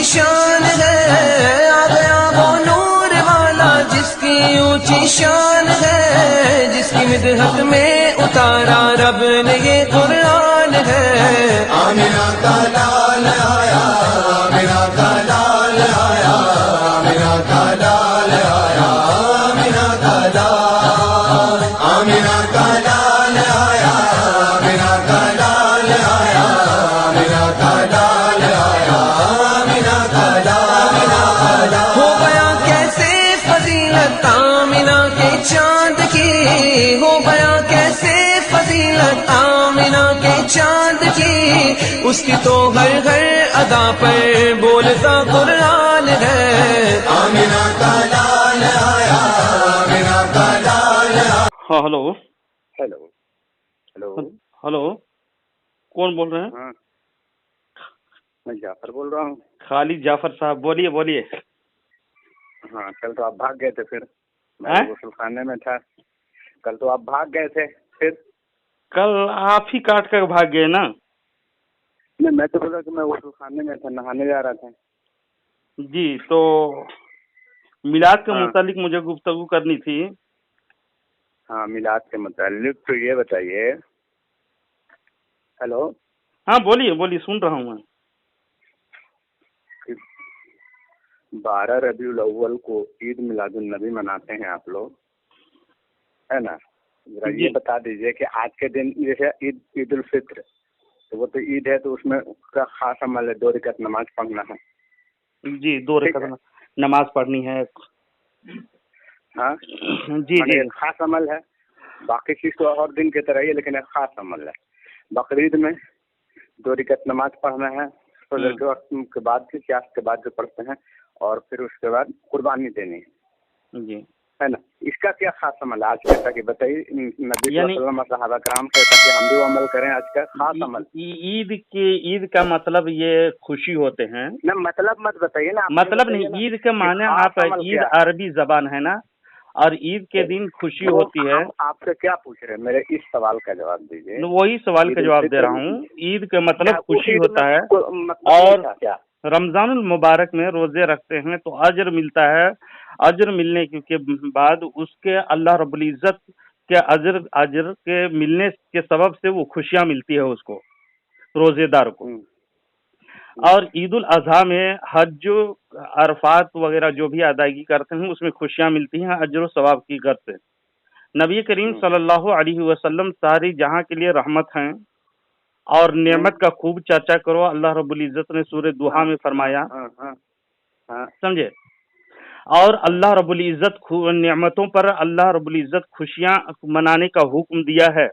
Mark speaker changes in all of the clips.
Speaker 1: शान है, आ गया वो नूर वाला जिसकी ऊंची शान है, जिसकी मिदहत में उतारा रब ने ये कुरान है। आमिना का लाल आया, आमिना का लाल आया, आमिना का लाल आया, आमिना का लाल, आमिना का लाल आया, आमिना का लाल आया, आमिना का लाल आया, आमिना का लाल। हो गया कैसे फजीलत आमिना के चांद की, हो गया कैसे फजीलत आमिना के चांद की, उसकी तो हर हर अदा पर बोलता कुरान है। आमिना का लाल आया, आमिना का लाल आया।
Speaker 2: हाँ हेलो
Speaker 3: हेलो हेलो
Speaker 2: हेलो, कौन बोल रहे हैं?
Speaker 3: हाँ, मैं जाफर बोल रहा हूँ।
Speaker 2: खालिद जाफर साहब, बोलिए बोलिए।
Speaker 3: हाँ, कल तो आप भाग गए थे, फिर मैं गुस्ल खाने में था। कल तो आप भाग गए थे, फिर
Speaker 2: कल आप ही काट कर भाग गए ना?
Speaker 3: नहीं, मैं तो बोला कि मैं गुस्ल खाने में था, नहाने जा रहा था।
Speaker 2: जी, तो मिलाद के
Speaker 3: हाँ।
Speaker 2: मुतालिक मुझे गुफ्तगू करनी थी।
Speaker 3: हाँ, मिलाद के मुतालिक तो ये बताइए। हेलो,
Speaker 2: हाँ बोलिए बोलिए, सुन रहा हूँ मैं।
Speaker 3: 12 रबीउल अव्वल को ईद मिलादुन नबी मनाते हैं आप लोग, है ना? जरा ये बता दीजिए कि आज के दिन जैसे ईद उल फित्र, तो वो तो ईद है, तो उसमें उसका खास अमल है 2 रकात नमाज पढ़ना है।
Speaker 2: जी, 2 रकात नमाज पढ़नी है।
Speaker 3: हाँ
Speaker 2: जी जी,
Speaker 3: एक खास अमल है। बाकी चीज तो और दिन की तरह ही है, लेकिन एक खास अमल है। बकरीद में 2 रकात नमाज पढ़ना है, फजर के वक्त के बाद की क्यास के बाद जो पढ़ते हैं, और फिर उसके बाद कुर्बानी देनी है,
Speaker 2: जी
Speaker 3: है ना? इसका क्या खास अमल आज कहता कि बताइए, नबी सहाबा कराम कहता कि हम भी वो अमल करें। आज का खास अमल
Speaker 2: ईद का मतलब ये खुशी होते हैं
Speaker 3: ना, मतलब मत बताइए ना।
Speaker 2: मतलब नहीं, ईद के माने आप, ईद अरबी जबान है ना, और ईद के दिन खुशी होती है।
Speaker 3: आपसे क्या पूछ रहे हैं, मेरे इस सवाल का जवाब दीजिए।
Speaker 2: वही सवाल का जवाब दे रहा हूँ। ईद का मतलब खुशी होता है, और रमजानुल मुबारक में रोजे रखते हैं तो अजर मिलता है। अजर मिलने के बाद उसके अल्लाह रब्बुल इज्जत के अजर के मिलने के सबब से वो खुशियां मिलती है उसको, रोजेदार को। और ईद उल अजहा में हज, अरफात वगैरह जो भी अदायगी करते हैं उसमें खुशियां मिलती हैं अजर व सवाब की गर्ज से। नबी करीम सल्लल्लाहु अलैहि वसल्लम सारी जहां के लिए रहमत हैं, और नेमत का खूब चर्चा करो। अल्लाह रब्बुल इज्जत ने सूरह दुहा में फरमाया, समझे? और अल्लाह रब्बुल इज्जत नेमतों पर अल्लाह रब्बुल इज्जत खुशियां मनाने का हुक्म दिया है।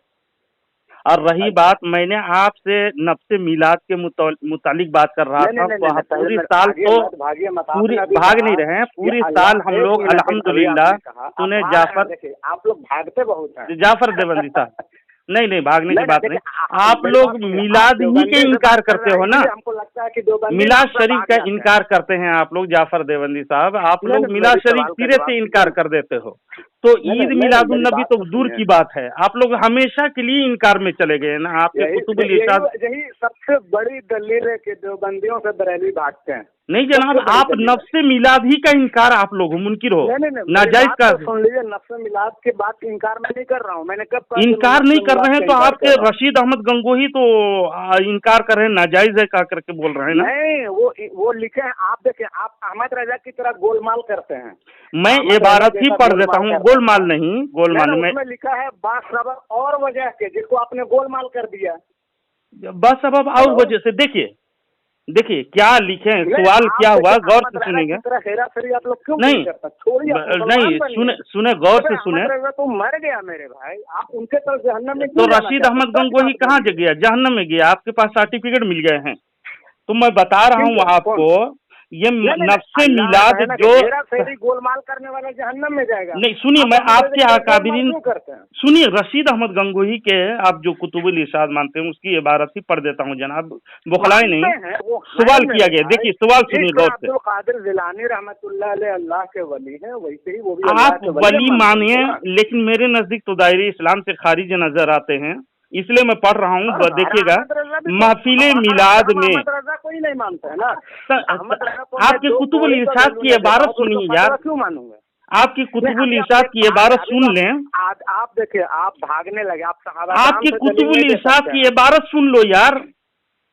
Speaker 2: और रही बात, मैंने आपसे नफ्से मिलाद के मुतालिक बात कर रहा था। पूरी साल तो पूरी भाग नहीं रहे हैं, पूरी साल हम लोग अल्हम्दुलिल्लाह सुने। जाफर,
Speaker 3: आप लोग भागते बहुत हैं।
Speaker 2: जाफर देवंदी साहब, नहीं नहीं, भागने की बात नहीं। आप लोग मिलाद ही के इनकार करते हो ना,
Speaker 3: हमको लगता है कि
Speaker 2: मिलाद शरीफ का इनकार करते हैं आप लोग। जाफर देवंदी साहब, आप लोग मिलाद शरीफ सिरे से इनकार कर देते हो, तो ईद मिलादुन नबी तो दूर की बात है। आप लोग हमेशा के लिए इनकार में चले गए ना। आपके कुतुबुल इरशाद,
Speaker 3: यही सबसे बड़ी दलील है कि देवबंदियों से बरेलवी भागते हैं।
Speaker 2: नहीं जनाब, आप नफ्से मिलाद ही का इनकार आप लोग मुनकिर हो, नाजायज का।
Speaker 3: सुन लीजिए, नफ्से मिलाद के बाद इनकार मैं नहीं कर रहा हूँ। मैंने कब
Speaker 2: इनकार नहीं कर रहे हैं, तो आपके रशीद अहमद गंगोही तो इनकार कर रहे हैं, नाजायज है का करके बोल रहे हैं ना।
Speaker 3: नहीं, वो लिखे हैं। आप देखें, आप अहमद रजा की तरह गोलमाल करते हैं।
Speaker 2: मैं इबारत ही पढ़ देता हूँ, गोलमाल नहीं। गोलमाल में
Speaker 3: लिखा है बासबब और वजह के, जिसको आपने गोलमाल कर दिया।
Speaker 2: बासबब और वजह से, देखिए क्या लिखे हैं, सवाल क्या हुआ, गौर से सुनेंगे। नहीं सुने गौर से सुने।
Speaker 3: तो मर गया मेरे भाई, आप उनके तरफ जहन्नम में।
Speaker 2: तो रशीद अहमद गंगोही कहाँ गया? जहन्नम में गया। आपके पास सर्टिफिकेट मिल गए हैं। तो मैं बता रहा हूँ आपको, ये नफ्से मिलाद जो
Speaker 3: गोलमाल करने वाला जहन्नम में जाएगा।
Speaker 2: नहीं, सुनिए, मैं आपके अकाबिरीन, सुनिए, रशीद अहमद गंगोही के आप जो कुतुबुल इरशाद मानते हैं उसकी इबारत ही पढ़ देता हूँ जनाब, बुखलाई नहीं। सवाल किया गया, देखिए सवाल सुनिए गौर से।
Speaker 3: कादिर जिलानी रहमतुल्लाह अलैह अल्लाह के वली हैं, वैसे ही वो भी
Speaker 2: आप वली मानिए, लेकिन मेरे नजदीक तो दायरे इस्लाम से खारिज नजर आते हैं, इसलिए मैं पढ़ रहा हूँ। देखिएगा, महफिले मिलाद में
Speaker 3: नहीं मानते हैं ना।
Speaker 2: आपके कुतुबुल इरशाद की इबारत सुनिए यार,
Speaker 3: क्यों मानूंगा?
Speaker 2: आपकी कुतुबुल इरशाद की इबारत सुन लें।
Speaker 3: आप देखिए, आप भागने लगे, आप सहाबा
Speaker 2: आपकी कुतुबुल इरशाद की इबारत सुन लो यार,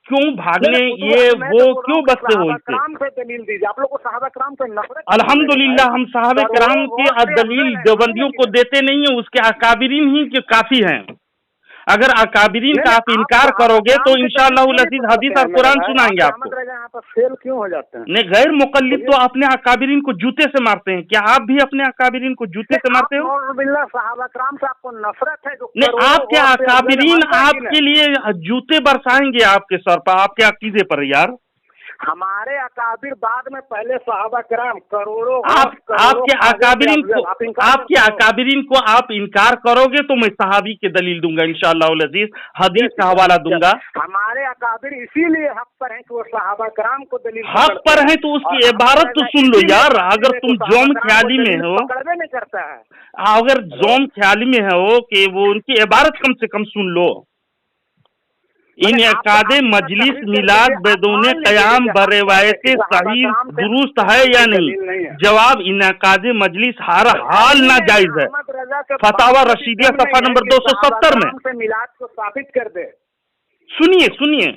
Speaker 2: क्यों भागने ये वो क्यों बचते हो इससे?
Speaker 3: कराम से दलील दीजिए, आप लोग को सहाबा कराम से नफरत।
Speaker 2: अल्हम्दुलिल्लाह हम साहबे कराम की दलील देवबंदियों को देते नहीं है, उसके अकाबिरीन ही के काफी हैं। अगर अकाबिरीन का आप इनकार करोगे तो इंशाअल्लाह अज़ीज़ हदीस और कुरान सुनाएंगे आपको।
Speaker 3: यहाँ पर फेल क्यों हो जाते हैं?
Speaker 2: नहीं, गैर मुकल्लिद तो अपने अकाबिरीन को जूते से मारते हैं। क्या आप भी अपने अकाबिरीन को जूते से मारते हो?
Speaker 3: सहाबा कराम से आपको नफरत है? जो
Speaker 2: नहीं, आपके अकाबिरीन आपके लिए जूते बरसाएंगे आपके सर पर, आपके अकीदे पर यार।
Speaker 3: हमारे अकाबिर बाद में, पहले सहाबा कराम करोड़ों।
Speaker 2: आपके अकाबिरीन को आप इनकार करोगे तो मैं सहाबी के दलील दूंगा इंशाअल्लाह अज़ीज़, हदीस का हवाला दूंगा।
Speaker 3: हमारे अकाबिर इसीलिए हक पर हैं कि वो सहाबा कराम को दलील
Speaker 2: हक पर हैं, तो उसकी इबारत तो सुन लो यार। अगर तुम जोम ख्याली में हो,
Speaker 3: पकड़वे नहीं करता है,
Speaker 2: अगर जोम ख्याली में हो कि वो उनकी इबारत कम से कम सुन लो। इनकादे मजलिस मिलाद बेदूने क़याम बरवायत सही दुरुस्त है या नहीं? जवाब, इनकादे मजलिस हर हाल नाजायज है। फतावा रशीदिया सफ़ा नंबर 270 में
Speaker 3: मिलाद को साबित कर दे।
Speaker 2: सुनिए,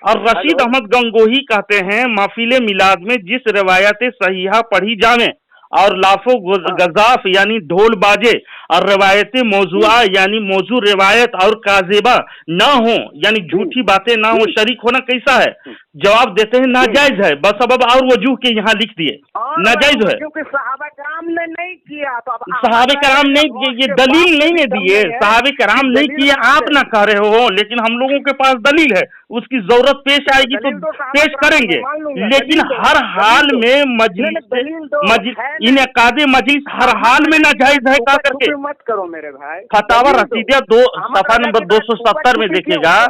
Speaker 2: और रशीद अहमद गंगोही कहते हैं महफिल मिलाद में जिस रिवायत सहीहा पढ़ी जावे और लाफो गजाफ यानी ढोल बाजे और रिवायत मौजुआ यानी मौजू रिवायत और काज़िबा ना हो यानी झूठी बातें ना हो, शरीक होना कैसा है? जवाब देते हैं नाजायज है, बस सबब और वजूह के यहाँ लिख दिए नाजायज है,
Speaker 3: क्योंकि सहाबा कराम ने नहीं किया। तो
Speaker 2: सहाबे कराम नहीं, ये दलील नहीं ने दिए, सहाबे कराम नहीं किए, आप ना कह रहे हो, लेकिन हम लोगों के पास दलील है, उसकी जरूरत पेश आएगी तो पेश करेंगे। लेकिन हर हाल में मजलिस इनकादे मजलिस हर हाल में नाजायज है कहा करके
Speaker 3: मत करो मेरे भाई।
Speaker 2: फतावा रशीदिया सफ़ा नंबर 270 में देखिएगा,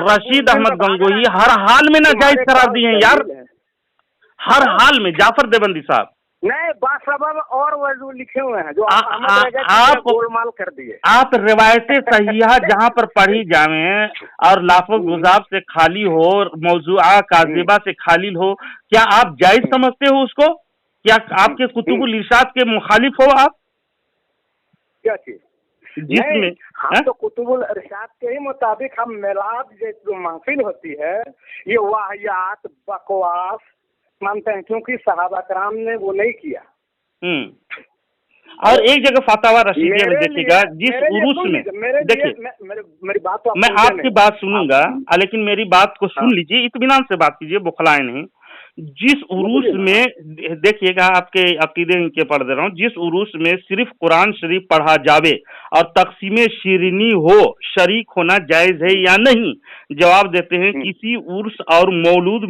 Speaker 2: रशीद अहमद गंगोही हर हाल में नाजायज करार दिए हैं यार, हर हाल में। जाफर देवबंदी साहब
Speaker 3: नहीं, बासबब और वजू लिखे हुए हैं जो आप गोलमाल कर दिए।
Speaker 2: आप रिवायतें सहीहा जहाँ पर पढ़ी जावे और लाफो गुजाब से खाली हो, मौजुआ काज़िबा से खाली हो, क्या आप जायज समझते हो उसको? क्या आपके कुतुबुल इरशाद के मुखालिफ हो आप?
Speaker 3: क्या चीज? जिसमें हम तो कुतुबुल इरशाद के ही मुताबिक हम मिलाद जो महफिल होती है ये वाहियात बकवास मानते हैं, क्योंकि सहाबा कराम ने वो नहीं किया।
Speaker 2: और एक जगह फतावा रशीदिया में देखिएगा, जिस उरूस में देखिए,
Speaker 3: मेरी बात तो
Speaker 2: मैं आपकी बात सुनूंगा, लेकिन मेरी बात को सुन लीजिए, इत्मीनान से बात कीजिए, बुखलाए नहीं। जिस उरूस में देखिएगा, आपके अकीदे के पढ़ दे रहा हूँ, जिस उरूस में सिर्फ कुरान शरीफ पढ़ा जावे और तकसीमे शीरनी हो, शरीक होना जायज है या नहीं? जवाब देते हैं किसी उर्स और मौलूद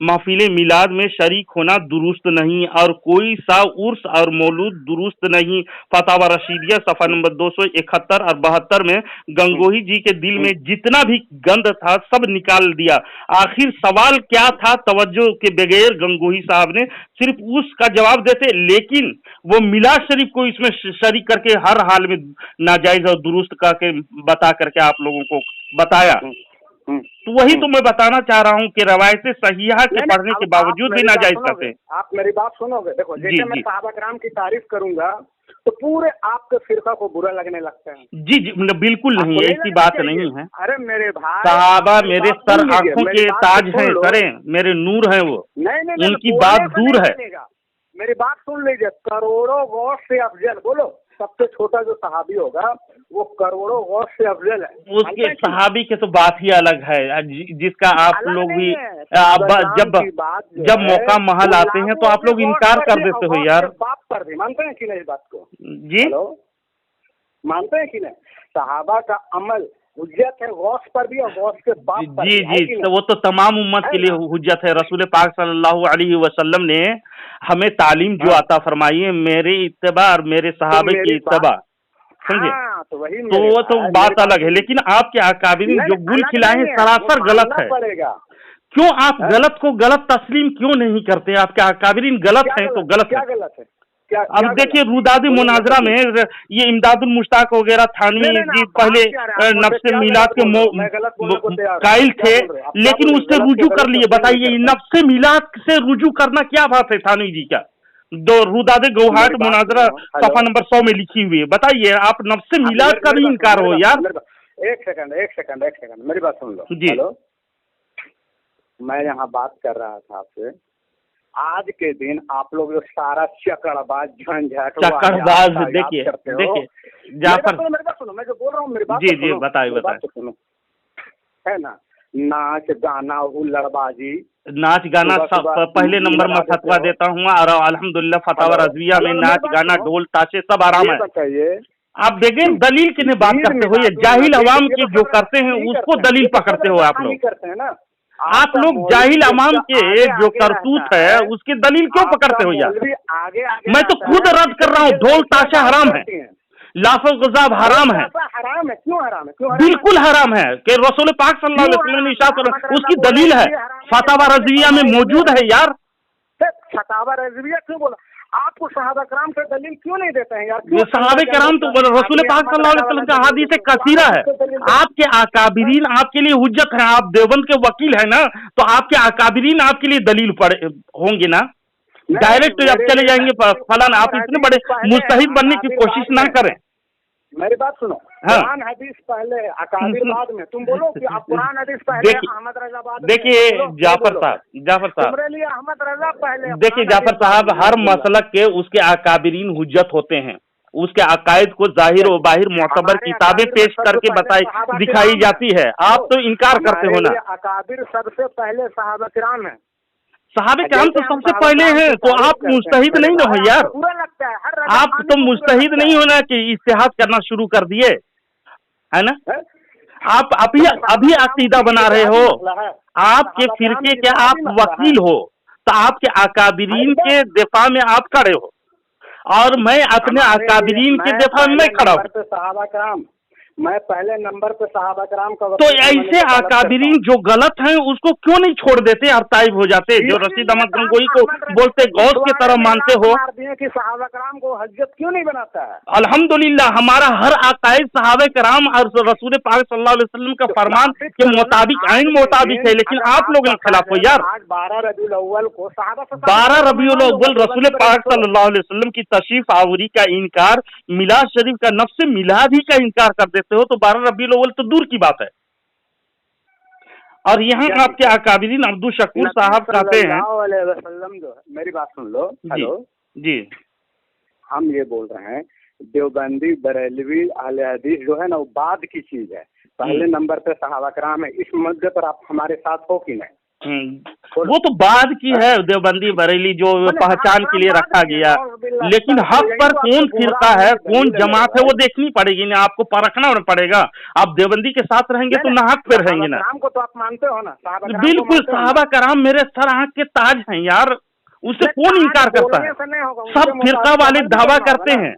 Speaker 2: महफिल मिलाद में शरीक होना दुरुस्त नहीं और कोई सा उर्स और मौलूद दुरुस्त नहीं। फतावा रशीदिया सफ़ा नंबर 271 और 72 में गंगोही जी के दिल में जितना भी गंद था सब निकाल दिया। आखिर सवाल क्या था? तवज्जो के बगैर गंगोही साहब ने सिर्फ उसका जवाब देते, लेकिन वो मिलाद शरीफ को इसमें शरीक करके हर हाल में नाजायज और दुरुस्त करके बता करके आप लोगों को बताया। तो वही तो मैं बताना चाह रहा हूँ कि रवायतें सहीहा के पढ़ने के बावजूद भी नाजायज करते हैं।
Speaker 3: आप मेरी बात सुनोगे? देखो, जैसे मैं सहाबा कराम की तारीफ करूंगा तो पूरे आपके फिरका को बुरा लगने लगता है।
Speaker 2: जी, बिल्कुल नहीं, ऐसी बात नहीं है।
Speaker 3: अरे मेरे भाई,
Speaker 2: सहाबा मेरे सर आंखों के ताज हैं, करें मेरे नूर हैं वो, उनकी बात दूर है।
Speaker 3: मेरी बात सुन लीजिए, करोड़ों गौस से अफजल, बोलो सबसे छोटा जो सहाबी होगा वो करोड़ों गौस से अफजल है।
Speaker 2: उसके सहाबी के तो बात ही अलग है, जिसका आप लोग भी जब मौका महल आते हैं तो आप लोग इनकार कर देते हो यार।
Speaker 3: बाप पर भी मानते हैं कि नहीं इस बात को?
Speaker 2: जी,
Speaker 3: मानते हैं कि नहीं? सहाबा का अमल हुज्जत है गौस पर भी और गौस के बाप पर।
Speaker 2: जी, तो वो तो तमाम उम्मत के लिए हुज्जत है। रसूल पाक सल्लल्लाहु अलैहि वसल्लम ने हमें तालीम जो आता फरमाई है, मेरे इत्तबा और मेरे सहाबे की इत्तबा, समझे? तो वो तो बात अलग है, लेकिन आपके अकाबिरीन जो गुल खिलाए हैं सरासर गलत है। क्यों आप गलत को गलत तस्लीम क्यों नहीं करते? आपके अकाबिरीन गलत है तो गलत है। अब देखिए रुदादी मुनाजरा में ये इमदादुल मुश्ताक वगैरह थानवी जी पहले नफ्से मिलाद के कायल थे, लेकिन उससे रुजू कर लिए। बताइए नफ्से मिलाद से रुजू करना क्या बात है थानवी जी का? दो रुदादे गौहाट मुनाजरा सफा नंबर 100 में लिखी हुई है। बताइए आप नफ्से मिलाद का भी इनकार हो यार।
Speaker 3: एक सेकंड मेरी बात सुन लो
Speaker 2: जी।
Speaker 3: हेलो, मैं यहाँ बात कर रहा था आपसे, आज के दिन आप लोग जो सारा चकड़बाज झंझट
Speaker 2: देखिए जाफर,
Speaker 3: मेरी बात सुनो, मैं जो बोल रहा हूँ मेरी बात
Speaker 2: जी जी बताइए
Speaker 3: सुनो, है ना, नाच गाना हुल्लड़बाजी,
Speaker 2: नाच गाना सब पहले नंबर में फतवा देता हूँ, और अल्हम्दुलिल्लाह फतवा रज़विया में नाच गाना ढोल ताशे सब आराम है।
Speaker 3: बताइए
Speaker 2: आप देखें दलील किन्हें बात करते हो, ये जाहिल अवाम की जो करते हैं उसको दलील पकड़ते हो आप लोग।
Speaker 3: करते हैं ना
Speaker 2: आप लोग जाहिल अवाम के जो करतूत है उसकी दलील क्यों पकड़ते हो यार? मैं तो खुद रद्द कर रहा हूँ, ढोल ताशा हराम है, लाफो गज़ाब हराम है।
Speaker 3: हराम है? क्यों हराम है?
Speaker 2: बिल्कुल हराम है कि रसूल पाक सल्लल्लाहु अलैहि वसल्लम ने इरशाद किया, उसकी दलील है फतवा रज़विया में मौजूद है यार।
Speaker 3: फतवा रज़विया क्यों बोला? आपको सहाबा कराम से दलील क्यों नहीं देते हैं यार?
Speaker 2: ये सहाबे कराम तो रसूल पाक सल्लल्लाहु अलैहि वसल्लम का हदीस कसीरा है। आपके अकाबिरीन आपके लिए हुज्जत है, आप देवबंद के वकील है ना, तो आपके अकाबिरीन आपके लिए दलील पड़े होंगे ना। डायरेक्ट आप चले जाएंगे फलाना, आप इतने बड़े मुस्तहिद बनने की कोशिश ना करें।
Speaker 3: मेरी बात सुनो, कुरान हदीस पहले अकाबिर बाद में, तुम बोलो कि आप कुरान हदीस पहले अहमद रजा बाद में।
Speaker 2: देखिए जाफर साहब
Speaker 3: तुम्हारे लिए अहमद रजा पहले।
Speaker 2: देखिए जाफर साहब, हर मसलक के उसके अकाबिरीन हुज्जत होते हैं, उसके अकायद को जाहिर व बाहिर मोतबर किताबें पेश करके दिखाई जाती है। आप तो इनकार करते हो ना।
Speaker 3: अकाबिर सबसे पहले सहाबा किराम है,
Speaker 2: सहाबे कराम तो सबसे पहले हैं, तो आप मुस्तहिद नहीं ना हो यार।
Speaker 3: पूरा लगता है
Speaker 2: आप तो मुस्तहिद नहीं होना कि इज्तिहाद करना शुरू कर दिए है ना। आप अभी अकीदा बना रहे हो, आपके फिरके के आप वकील हो, तो आपके अकाबिरीन के दिफा में आप खड़े हो, और मैं अपने अकाबिरीन के दिफा में खड़ा हूँ।
Speaker 3: सहाबा कराम मैं पहले नंबर पे सहाबा कराम का,
Speaker 2: तो ऐसे अकाबिरीन जो गलत हैं उसको क्यों नहीं छोड़ देते और ताइब हो जाते? जो रशीद अहमद गंगोही को बोलते गौस की तरह मानते हो
Speaker 3: कि सहाबा कराम को हज्जत क्यों नहीं बनाता है?
Speaker 2: अल्हम्दुलिल्लाह हमारा हर अकायद सहाबा कराम और रसूल पाक सल्लल्लाहु अलैहि वसल्लम का फरमान के मुताबिक आइन मुताबिक है, लेकिन आप लोग खिलाफ हो यार।
Speaker 3: 12 रबीउल अव्वल को
Speaker 2: 12 रबीउल अव्वल रसूल पाक सल्लल्लाहु अलैहि वसल्लम की तशरीफ आवरी का इनकार, मिलाद शरीफ का नफ्स मिलाद ही का इनकार कर देते हो, तो 12 रबीउल अव्वल तो दूर की बात है। और यहाँ आपके अकाबिरीन अब्दुल शकूर साहब कहते हैं,
Speaker 3: मेरी बात सुन लो हेलो
Speaker 2: जी,
Speaker 3: हम ये बोल रहे हैं देवबंदी बरेलवी अहले हदीस जो है ना वो बाद की चीज है, पहले नंबर पे सहाबा कराम है। इस मुद्दे पर आप हमारे साथ हो कि नहीं?
Speaker 2: वो तो बाद की है, देवबंदी बरेली जो पहचान के लिए रखा गया, लेकिन हक पर कौन फिरका है, कौन जमात है वो देखनी पड़ेगी ना, आपको परखना पड़ेगा। आप देवबंदी के साथ रहेंगे तो ना हक पे रहेंगे ना।
Speaker 3: को तो आप मानते हो ना?
Speaker 2: बिल्कुल, सहाबा कराम मेरे सर आंख के ताज हैं यार, उससे कौन इनकार करता है? सब फिरका वाले दावा करते हैं,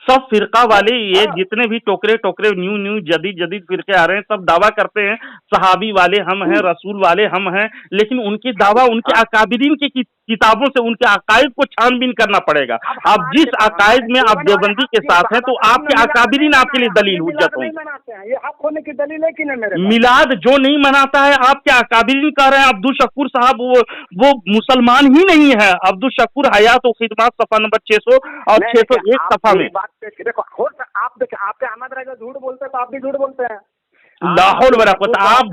Speaker 2: सब फिरका वाले ये जितने भी टोकरे न्यू जदीद फिरके आ रहे हैं सब दावा करते हैं सहाबी वाले हम हैं, रसूल वाले हम हैं, लेकिन उनकी दावा उनके अकाबिरीन की किताबों से उनके अकायद को छानबीन करना पड़ेगा। आप जिस अकायद में आप देवबंदी के साथ हैं तो आपके अकाबिरीन आपके लिए दलील हुज्जत होंगे।
Speaker 3: ये हक होने की दलील है कि नहीं मेरे?
Speaker 2: मिलाद जो नहीं मनाता है आपके अकाबिरीन कह रहे हैं। अब्दुल शकूर साहब वो मुसलमान ही नहीं है। अब्दुल शकूर हयात और खिदमत सफा नंबर 600 और 601 सफा में
Speaker 3: देखो आप देखिए, आपके अहमद रजा झूठ बोलते तो आप भी झूठ बोलते हैं।
Speaker 2: लाहौल बराकत आप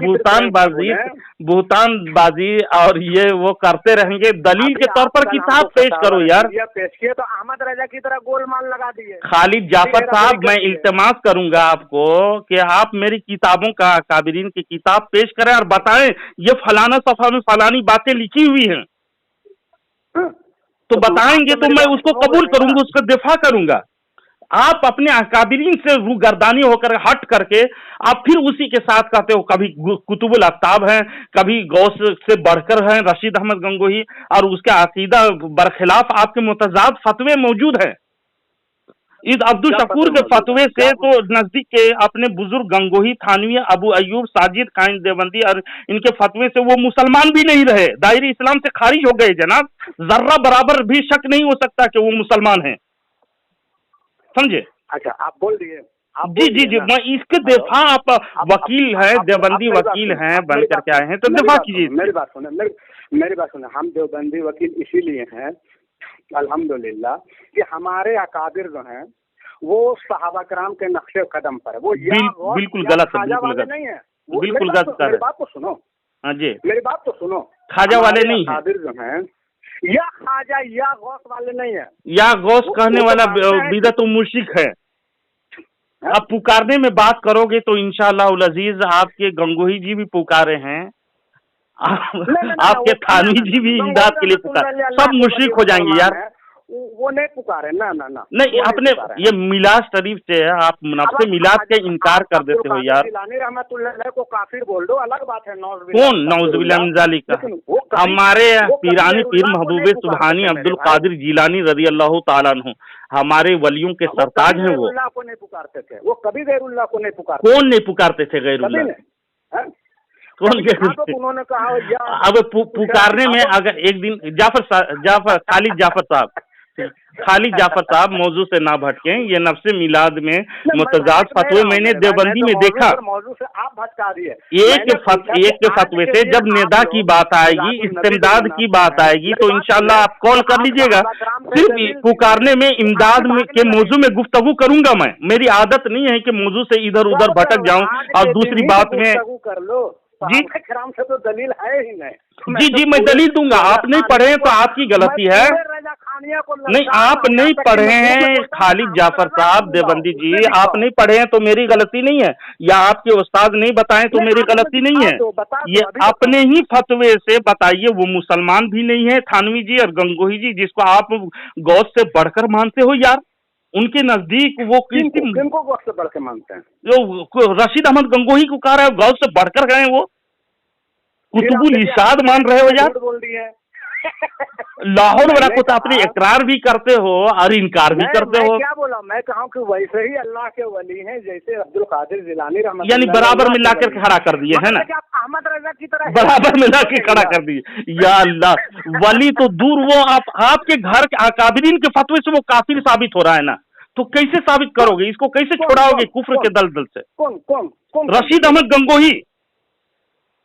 Speaker 2: भूतानबाजी और ये वो करते रहेंगे, दलील के तौर पर किताब पेश करो यार।
Speaker 3: पेश किए तो अहमद रजा की तरह गोलमाल लगा दिए।
Speaker 2: खालिद जाफर साहब, मैं इल्तिमास करूंगा आपको कि आप मेरी किताबों का अकाबिरीन की किताब पेश करें और बताएं ये फलाना सफा में फलानी बातें लिखी हुई हैं, तो बताएंगे तो मैं उसको कबूल करूंगा, उसका दिफा करूंगा। आप अपने अकाबिरीन से रूगर्दानी होकर हट करके आप फिर उसी के साथ कहते हो कभी कुतुबुल आफ्ताब हैं, कभी गौस से बढ़कर हैं रशीद अहमद गंगोही, और उसका अकीदा बरखिलाफ आपके मुतजाद फतवे मौजूद हैं। ईद अब्दुल शकूर के फतवे से तो नजदीक के अपने बुजुर्ग गंगोही, थानवी, अबू अयूब, साजिद कायम देवबंदी और इनके फतवे से वो मुसलमान भी नहीं रहे, दायरे इस्लाम से खारिज हो गए जनाब। जर्रा बराबर भी शक नहीं हो सकता कि वो मुसलमान हैं, समझे?
Speaker 3: अच्छा, आप बोल दिए।
Speaker 2: जी, मैं इसके दिफा, आप वकील है, देवबंदी वकील हैं, बन करके आए हैं, तो दिफा कीजिए।
Speaker 3: मेरी बात सुने, हम देवबंदी वकील इसीलिए हैं अल्हम्दुलिल्लाह कि हमारे अकाबिर जो हैं वो सहाबा कराम के नक्शे कदम पर है। वो
Speaker 2: बिल्कुल गलत है,
Speaker 3: नहीं है,
Speaker 2: बिल्कुल गलत।
Speaker 3: मेरी बात तो सुनो।
Speaker 2: हाँ जी,
Speaker 3: मेरी बात तो सुनो।
Speaker 2: खाजा वाले नहीं है,
Speaker 3: अकाबिर जो हैं या खाजा या गौस वाले नहीं है,
Speaker 2: या गौस कहने वाला बिदअत मुशिक है। आप पुकारने में बात करोगे तो इंशाअल्लाह उल अजीज आपके गंगोही जी भी पुकारे हैं, आपके थानवी जी भी इमदाद के लिए पुकारे, सब मुशरिक हो जाएंगे यार।
Speaker 3: वो नहीं पुकारे, ना
Speaker 2: नहीं, अपने ये मिलाद शरीफ से आप नफ्से मिलाद के इनकार कर देते हो यार।
Speaker 3: रहमतुल्लाह को काफिर बोल दो, अलग बात है।
Speaker 2: कौन नौजुबिल्लाह मिन ज़ालिक? हमारे पीरानी पीर महबूब सुबहानी अब्दुल कादिर जिलानी रज़ी अल्लाह ताला अन्हु हमारे वलियों के सरताज हैं। वो
Speaker 3: को नहीं पुकारते थे, वो कभी गैरुल्लाह को नहीं पुकारते।
Speaker 2: कौन नहीं पुकारते थे गैरुल्लाह? कौन के?
Speaker 3: उन्होंने कहा
Speaker 2: अब पुकारने में अगर एक दिन खालिद जाफर साहब मौजू से ना भटके, ये नफ्से मिलाद में मुतजाद फतवे मैंने देवबंदी में देखा।
Speaker 3: मौजू से आप भटका रही है।
Speaker 2: एक के फतवे से जब निदा की बात आएगी, इस्तेमदाद की बात आएगी तो इंशाल्लाह आप कॉल कर लीजिएगा। सिर्फ पुकारने में इमदाद में के मौजू में गुफ्तगू करूंगा मैं। मेरी आदत नहीं है कि मौजू से इधर उधर भटक जाऊं और दूसरी बात में
Speaker 3: कर लो जी। कराम से तो दलील है ही नहीं।
Speaker 2: जी, मैं दलील दूंगा। आप नहीं पढ़े हैं तो आपकी गलती है। नहीं, आप नहीं पढ़े हैं खालिद जाफर साहब देवबंदी जी, आप नहीं पढ़े हैं तो मेरी गलती नहीं है, या आपके उस्ताद नहीं बताएं तो मेरी गलती नहीं है। ये अपने ही फतवे से बताइए, वो मुसलमान भी नहीं है थानवी जी और गंगोही जी, जिसको आप गौस से बढ़कर मानते हो यार। उनके नजदीक वो
Speaker 3: किनको गौस से बढ़ के मानते हैं?
Speaker 2: जो रशीद अहमद गंगोही को कह रहा है गौस से बढ़कर गए, वो कुतुबुल इरशाद मान रहे हो यार।
Speaker 3: बोल रही है
Speaker 2: लाहौर वाला को तो अपने इकरार भी करते हो और इनकार भी करते हो।
Speaker 3: क्या बोला? मैं कहूँ कि वैसे ही अल्लाह के वली हैं जैसे अब्दुल कादिर जिलानी रहमत,
Speaker 2: यानी बराबर मिला कर खड़ा कर दिए है ना,
Speaker 3: अहमद रजा की तरह
Speaker 2: बराबर मिला के खड़ा कर दिए। या अल्लाह, वली तो दूर, वो आपके घर के अकाबिरीन के फतवे से वो काफिर साबित हो रहा है ना, तो कैसे साबित करोगे? इसको कैसे छोड़ाओगे कुफ्र के दलदल से?
Speaker 3: कौन?
Speaker 2: रशीद अहमद गंगोही।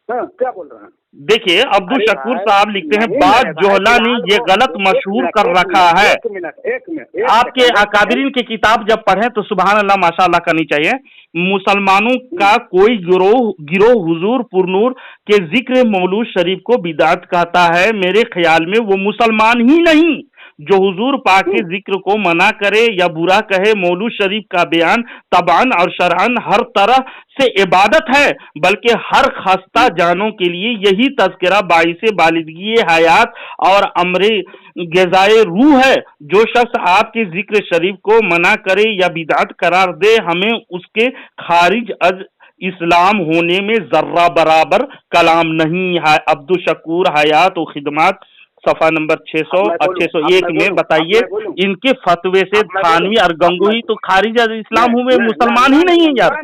Speaker 3: क्या बोल रहे हैं?
Speaker 2: देखिए, अब्दुल शकूर साहब लिखते हैं, बात जोहला ने ये गलत मशहूर कर रखा है।
Speaker 3: एक मिनट
Speaker 2: आपके अकादरीन की किताब जब पढ़ें तो सुभान अल्लाह माशाअल्लाह करनी चाहिए। मुसलमानों का कोई गिरोह हुजूर पुरनूर के जिक्र मौलूद शरीफ को बिदात कहता है। मेरे ख्याल में वो मुसलमान ही नहीं जो हुजूर पाक के जिक्र को मना करे या बुरा कहे। मौलूद शरीफ का बयान तबान और शरअन हर तरह से इबादत है, बल्कि हर खस्ता जानों के लिए यही तज़किरा बाइसे बालिदगी हयात और अमरे ग़िज़ाए रूह है। जो शख्स आपके जिक्र शरीफ को मना करे या बिदात करार दे, हमें उसके खारिज अज इस्लाम होने में जर्रा बराबर कलाम नहीं है। अब्दुल शकूर हयात और खिदमत सफा नंबर 600 और 601 में बताइए, इनके फतवे से थानवी और गंगोही तो खारिज इस्लाम हुए, मुसलमान ही नहीं है यार।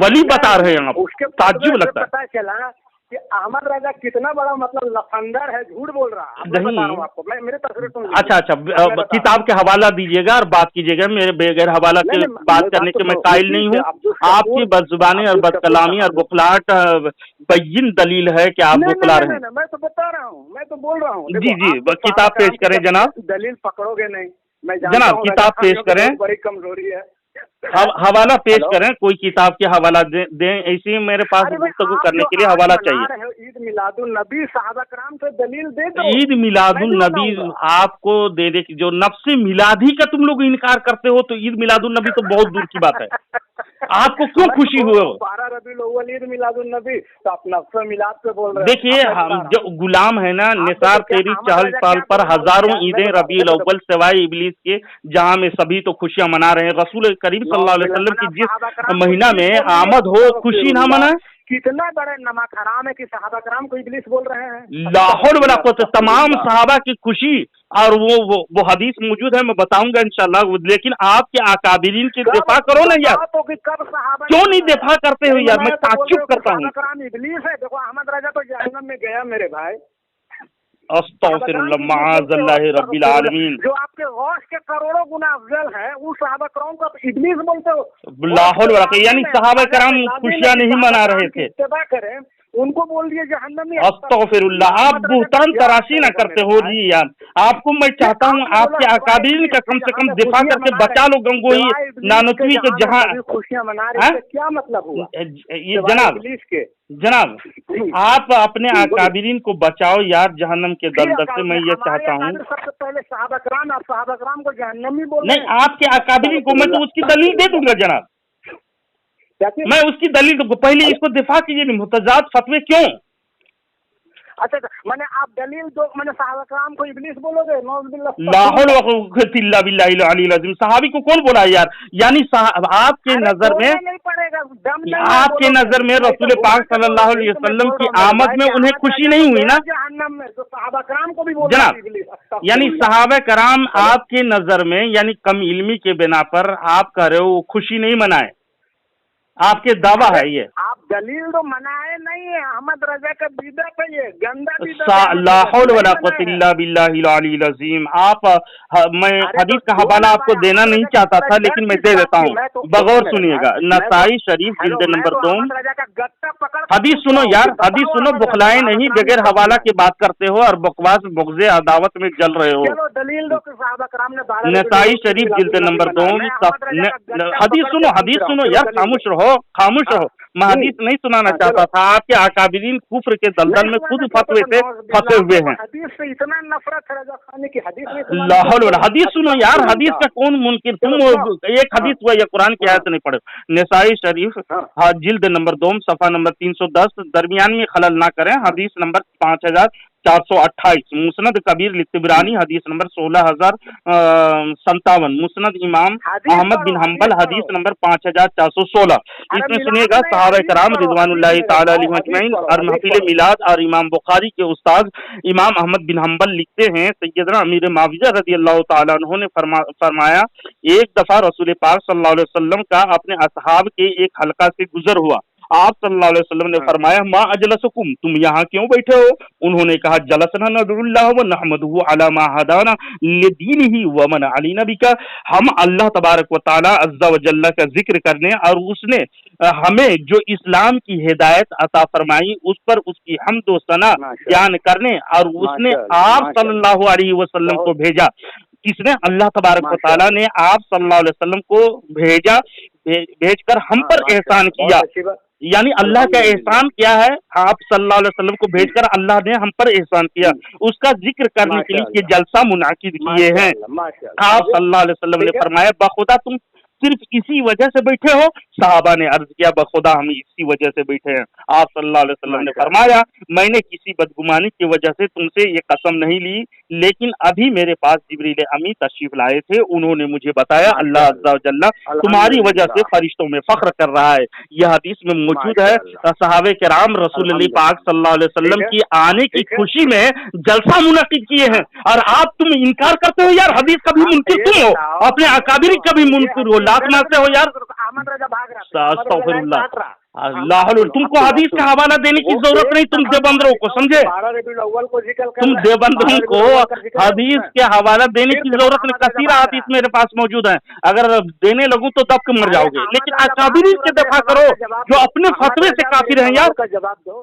Speaker 2: वली बता रहे हैं आप, ताज्जुब लगता है।
Speaker 3: पता चला कि अहमद रजा कितना बड़ा मतलब लफंदर है, झूठ बोल रहा है।
Speaker 2: नहीं,
Speaker 3: आपको मैं मेरे तस्वीर सुन।
Speaker 2: अच्छा, किताब के हवाला दीजिएगा और बात कीजिएगा। मेरे बगैर हवाला के बात करने के मैं कायल नहीं हूँ। आपकी बदजुबानी और बदकलामी और बुखलाहट बैयिन दलील है कि आप बुखला रहे हैं।
Speaker 3: मैं तो बता रहा हूँ, मैं तो बोल रहा हूँ।
Speaker 2: जी, किताब पेश करें जनाब।
Speaker 3: दलील पकड़ोगे नहीं, मैं
Speaker 2: जनाब किताब पेश करें।
Speaker 3: बड़ी कमजोरी है।
Speaker 2: हवाला पेश करें, कोई किताब के हवाला दें। ऐसे मेरे पास गुफ्तगू करने के लिए हवाला चाहिए।
Speaker 3: ईद मिलादुल नबी साहबा कराम से दलील दे दो।
Speaker 2: ईद मिलादुल नबी आपको दे दे, जो नफ्से मिलाद ही का तुम लोग इनकार करते हो, तो ईद मिलादुल नबी तो बहुत दूर की बात है। आपको क्यों खुशी हुई?
Speaker 3: 12 रबीउल अव्वल ईद मिलादुल नबी, तो आप नफ्से मिलाद पे बोल रहे हैं।
Speaker 2: देखिए, हम जो गुलाम है ना, निसार तेरी चहल पहल पर हजारों ईदें रबीउल अव्वल सिवाय इबलीस के, जहाँ में सभी तो खुशियां मना रहे हैं। रसूल करीम सल्लल्लाहु अलैहि वसल्लम की जिस महीना में आमद हो, खुशी ना मनाए,
Speaker 3: कितना बड़े नमक हराम है कि सहाबा कराम को इब्लीस बोल रहे हैं।
Speaker 2: लाहौल वाला को तो तमाम सहाबा की खुशी और वो हदीस मौजूद है, मैं बताऊंगा इंशाल्लाह। लेकिन आपके अकाबिरीन की दिफा करो ना यार,
Speaker 3: तो कि कब सहाबा
Speaker 2: क्यों नहीं दिफा करते हो यार? मैं ताज्जुब करता हूँ।
Speaker 3: कराम इब्लीस है। देखो अहमद रजा तो जहन्नम में गया मेरे भाई।
Speaker 2: अस्तगफिरुल्लाह माअज़ल्लाहि रब्बिल आलमीन।
Speaker 3: जो आपके गौस के करोड़ों गुना अफजल है, उस सहाबा कराम को आप इब्लीस बोलते हो।
Speaker 2: लाहौल वाला, यानी सहाबा कराम खुशियां नहीं मना रहे थे।
Speaker 3: इत्तिबा करें, उनको बोल दिए जहन्नमी।
Speaker 2: अस्तगफिरुल्लाह, आप बुहतान तराशी ना करते हो जी यार। आपको मैं चाहता हूँ आपके अकाबिरीन का कम से कम दिफा करके बचा लो गंगोही नानतवी के जहाँ
Speaker 3: खुशियां मना रहे हैं, क्या मतलब हुआ?
Speaker 2: ये जनाब आप अपने अकाबिरीन को बचाओ यार जहन्नम के दलदल से, मैं ये चाहता हूँ।
Speaker 3: सबसे पहले सहाबा कराम, आप सहाबा कराम को जहन्नमी बोल
Speaker 2: नहीं, आपके अकाबिरीन को मैं तो उसकी दलील दे दूंगा जनाब, मैं उसकी दलील दूंगा। पहले इसको दिफा कीजिए, मुतजाद फतवे क्यों?
Speaker 3: अच्छा, मैंने आप दलील दो, मैंने सहाबा कराम को इब्लीस बोलोगे?
Speaker 2: लाहौल वक़ुव्वता बिल्लाहिल अलील अज़ीम। सहाबी को कौन बोला यार? यानी आपके नजर में,
Speaker 3: नहीं पड़ेगा,
Speaker 2: आपके नजर में रसूल पाक सल्लल्लाहु अलैहि वसल्लम की आमद में उन्हें खुशी नहीं हुई ना
Speaker 3: जहन्नम में? तो सहाबा कराम को भी बोल
Speaker 2: जनाब, यानी सहाबा कराम आपके नजर में यानी कम इल्मी के बिना पर आप कह रहे हो खुशी नहीं मनाए, आपके दावा है ये?
Speaker 3: आप दलील तो मनाए नहीं है। अहमद रजा का बिदअत है, ये गंदा बिदअत है।
Speaker 2: ला हौल वला कुव्वता इल्ला बिल्लाहिल अलील अज़ीम। आप मैं हदीस का हवाला आपको देना नहीं चाहता था, लेकिन मैं दे देता हूँ, बगौर सुनिएगा। नसाई शरीफ जिल्द नंबर 2 हदीस सुनो यार, हदीस सुनो, बुखलाए नहीं, बगैर हवाला की बात करते हो और बकवास बुग़्ज़े अदावत में जल रहे हो।
Speaker 3: दलील दो कि सहाबा कराम ने
Speaker 2: नसाई शरीफ जिल्द नंबर 2 हदीस सुनो, हदीस सुनो यार, खामोश रहो, खामोश रहो। मैं हदीस नहीं सुनाना चाहता था, आपके अकाबिरीन कुफ्र के दलदल में खुद फतवे से फंसे हुए हैं।
Speaker 3: हदीस से इतना नफरत है रजा खाने की, हदीस
Speaker 2: लाहौल वाला, हदीस सुनो यार, हदीस का कौन मुनकिर? तुम एक हदीस हुआ या कुरान की आयत नहीं पढ़े? नसाई शरीफ जिल्द नंबर 2 सफा नंबर 310, दरमियान में खलल ना करें, हदीस नंबर 5428, मुस्नद कबीर लितिबरानी हदीस नंबर 16057, मुस्नद इमाम अहमद बिन हम्बल हदीस नंबर 5416। इसमें सुनिएगा सहाबा कराम रिज़वानुल्लाहि ताला अलैहिम अजमईन और महफिल मिलाद और इमाम बुखारी के उस्ताद इमाम अहमद बिन हम्बल लिखते हैं, सैयदना अमीर माविया रज़ियल्लाहु ताला अन्हु ने फरमाया, एक दफा रसूल पाक सल्लल्लाहु अलैहि वसल्लम का अपने असहाब के एक हलका से गुजर हुआ। आप सल्लल्लाहु अलैहि वसल्लम ने फरमाया, मा अजलसकुम, तुम यहाँ क्यों बैठे हो? उन्होंने कहा, जलसना नदुल्लाह व नहमदुहु अला मा हदाना लिदीनिही व मन अलीना बिका, हम अल्लाह तबारक व तआला अज़्ज़ा व जल्ला का जिक्र करने और उसने हमें जो इस्लाम की हिदायत अता फरमाई उस पर उसकी हम्द व सना बयान करने, और उसने आप सल्लल्लाहु अलैहि वसल्लम को भेजा। किसने? अल्लाह तबारक व तआला ने आप सल्लल्लाहु अलैहि वसल्लम को भेजा, भेजकर हम पर एहसान किया। यानी अल्लाह का एहसान क्या है? आप सल्लल्लाहु अलैहि वसल्लम को भेजकर अल्लाह ने हम पर एहसान किया, उसका जिक्र करने के लिए ये जलसा मुनाकिद किए हैं। आप सल्लल्लाहु अलैहि वसल्लम ने फरमाया, बखुदा तुम सिर्फ इसी वजह से बैठे हो? सहाबा ने अर्ज किया, बखुदा हम इसी वजह से बैठे हैं। आप सल्लल्लाहु अलैहि वसल्लम ने फरमाया, मैंने किसी बदगुमानी की वजह से तुमसे ये कसम नहीं ली, लेकिन अभी मेरे पास जिब्रील अमी तशरीफ लाए थे, उन्होंने मुझे बताया अल्लाह अज़्ज़ा व जल्ला तुम्हारी वजह से फरिश्तों में फख्र कर रहा है। यह हदीस में मौजूद है। सहाबे किराम रसूल पाक सल्लल्लाहु अलैहि वसल्लम की आने की खुशी में जलसा मुनक़िद किए हैं, और आप तुम इनकार करते हो यार। हदीस का भी मुनकिर तुम हो, अपने अकाबिरी का भी मुनकिर हो, लात मारते हो यार। अस्तग़फिरुल्लाह, लाहौल, तुमको हदीस का हवाला देने की जरूरत नहीं, तुम देवबंदरों को समझे, तुम देवबंदरों को हदीस के हवाला देने की जरूरत नहीं। कसीरा हदीस मेरे पास मौजूद है, अगर देने लगूं तो दब के मर जाओगे। लेकिन अकाबिरी के दफा करो जो अपने फतवे से काफिर हैं यार।
Speaker 3: जवाब दो।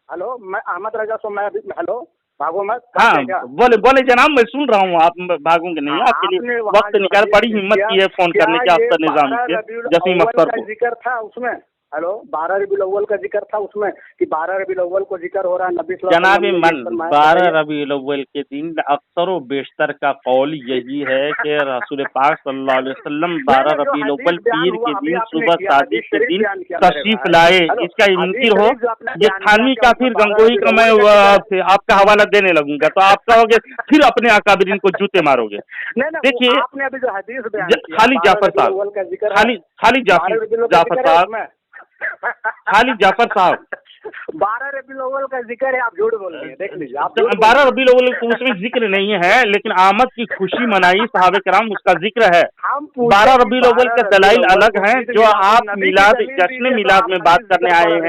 Speaker 3: हेलो, मैं अहमद रजा सो, मैं हेलो, भागो मत।
Speaker 2: हाँ बोले बोले जनाब, मैं सुन रहा हूँ, आप भागोगे नहीं। आपके लिए वक्त निकाल, बड़ी हिम्मत की है फोन करने के अख्तर निजाम के जसीम अख्तर को।
Speaker 3: जिक्र था उसमें, हेलो, 12 रबीउल अव्वल का जिक्र था उसमें कि 12 रबीउल अव्वल को जिक्र हो रहा है। नबी
Speaker 2: जनाब मन 12 रबीउल अव्वल के दिन अक्सर व बेशतर का कौल यही है कि रसूल पाक सल्लल्लाहु अलैहि वसल्लम 12 रबीउल अव्वल पीर के दिन सुबह शादी के दिन तशरीफ लाए। इसका मुनकिर हो ये थानवी का, फिर गंगोही का मैं आपका हवाला देने लगूंगा तो आप कहोगे फिर अपने अकाबिरीन को जूते मारोगे। देखिए खाली जाफर साहब, खाली जाफर साहब, खालिद जाफर साहब।
Speaker 3: 12 रबीउल अव्वल का जिक्र है, आप झूठ बोल रहे हैं, देख लीजिए आप।
Speaker 2: 12 रबीउल अव्वल को उसमें जिक्र नहीं है, लेकिन आमद की खुशी मनाई सहाबे कराम, उसका जिक्र है। 12 रबीउल अव्वल के दलाइल अलग हैं, जो आप मिलाद, जश्न मिलाद में बात करने आए हैं।